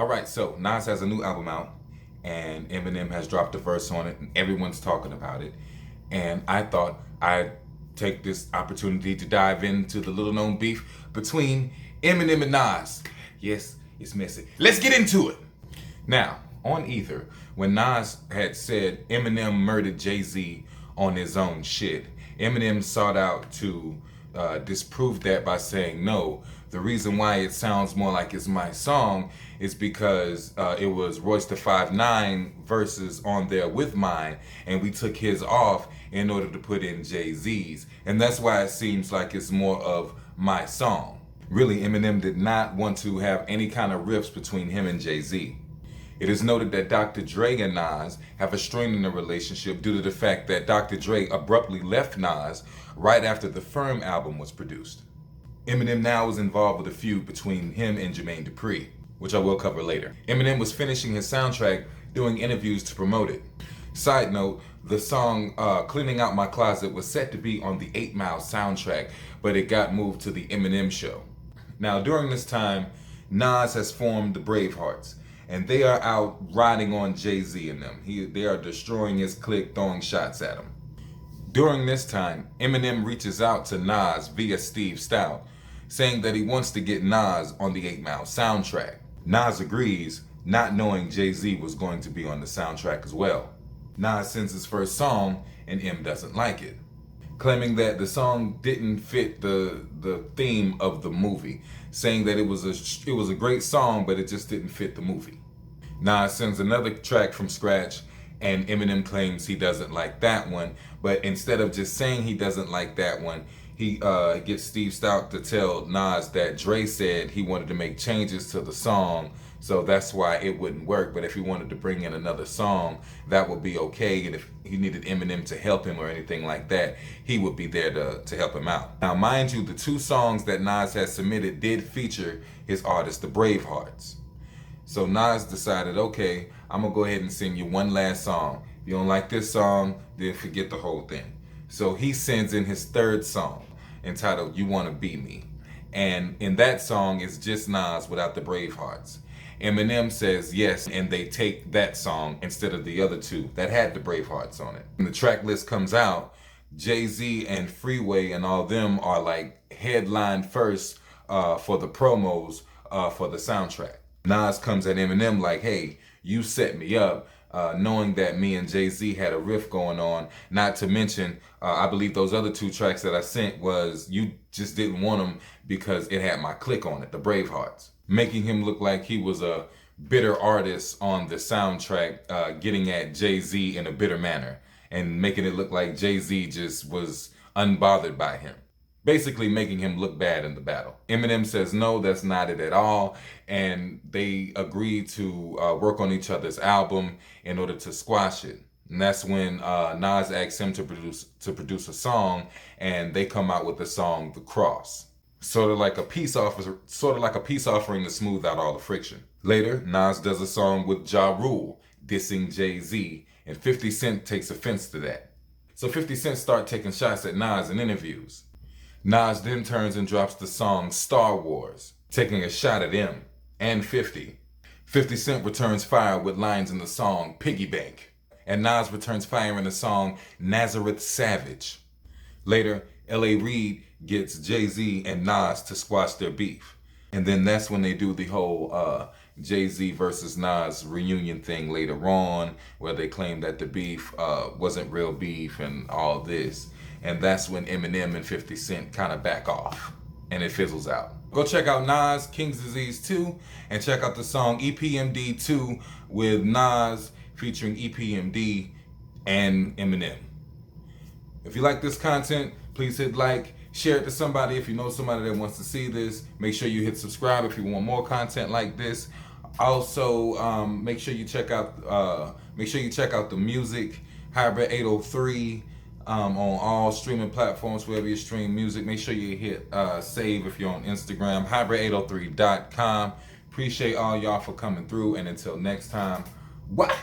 All right, so Nas has a new album out, and Eminem has dropped a verse on it, and everyone's talking about it. And I thought I'd take this opportunity to dive into the little-known beef between Eminem and Nas. Yes, it's messy. Let's get into it. Now, on Ether, when Nas had said Eminem murdered Jay-Z on his own shit, Eminem sought out to disprove that by saying, no, the reason why it sounds more like it's my song is because it was Royce da 5'9" verses on there with mine, and we took his off in order to put in Jay-Z's. And that's why it seems like it's more of my song. Really, Eminem did not want to have any kind of rifts between him and Jay-Z. It is noted that Dr. Dre and Nas have a strain in their relationship due to the fact that Dr. Dre abruptly left Nas right after the Firm album was produced. Eminem now is involved with a feud between him and Jermaine Dupri, which I will cover later. Eminem was finishing his soundtrack doing interviews to promote it. Side note, the song Cleaning Out My Closet was set to be on the 8 Mile soundtrack, but it got moved to the Eminem Show. Now, during this time, Nas has formed the Bravehearts, and they are out riding on Jay-Z and them. They are destroying his clique, throwing shots at him. During this time, Eminem reaches out to Nas via Steve Stout, saying that he wants to get Nas on the 8 Mile soundtrack. Nas agrees, not knowing Jay-Z was going to be on the soundtrack as well. Nas sends his first song, and M doesn't like it, claiming that the song didn't fit the theme of the movie, saying that it was a great song, but it just didn't fit the movie. Nas sends another track from scratch, and Eminem claims he doesn't like that one, but instead of just saying he doesn't like that one, he gets Steve Stout to tell Nas that Dre said he wanted to make changes to the song, so that's why it wouldn't work. But if he wanted to bring in another song, that would be okay. And if he needed Eminem to help him or anything like that, he would be there to help him out. Now, mind you, the 2 songs that Nas has submitted did feature his artist, the Bravehearts. So Nas decided, okay, I'm gonna go ahead and sing you one last song. If you don't like this song, then forget the whole thing. So he sends in his 3rd song, entitled You Wanna Be Me. And in that song, it's just Nas without the Bravehearts. Eminem says yes, and they take that song instead of the other 2 that had the Bravehearts on it. When the track list comes out, Jay-Z and Freeway and all them are like headline first for the promos for the soundtrack. Nas comes at Eminem like, hey, you set me up, knowing that me and Jay-Z had a riff going on. Not to mention, I believe those other 2 tracks that I sent was you just didn't want them because it had my click on it, the Bravehearts. Making him look like he was a bitter artist on the soundtrack, getting at Jay-Z in a bitter manner, and making it look like Jay-Z just was unbothered by him. Basically making him look bad in the battle. Eminem says no, that's not it at all, and they agree to work on each other's album in order to squash it. And that's when Nas asks him to produce a song, and they come out with the song The Cross. Sort of like a peace offering to smooth out all the friction. Later, Nas does a song with Ja Rule, dissing Jay-Z, and 50 Cent takes offense to that. So 50 Cent start taking shots at Nas in interviews. Nas then turns and drops the song Star Wars, taking a shot at him and 50. 50 Cent returns fire with lines in the song Piggy Bank, and Nas returns fire in the song Nazareth Savage. Later, L.A. Reid gets Jay-Z and Nas to squash their beef. And then that's when they do the whole Jay-Z versus Nas reunion thing later on, where they claim that the beef wasn't real beef and all this. And that's when Eminem and 50 Cent kind of back off, and it fizzles out. Go check out Nas, King's Disease 2, and check out the song EPMD 2 with Nas featuring EPMD and Eminem. If you like this content, please hit like, share it to somebody if you know somebody that wants to see this. Make sure you hit subscribe if you want more content like this. Also, make sure you check out the music, Hybrid 803. On all streaming platforms, wherever you stream music. Make sure you hit save if you're on Instagram, hybrid803.com. Appreciate all y'all for coming through, and until next time, what?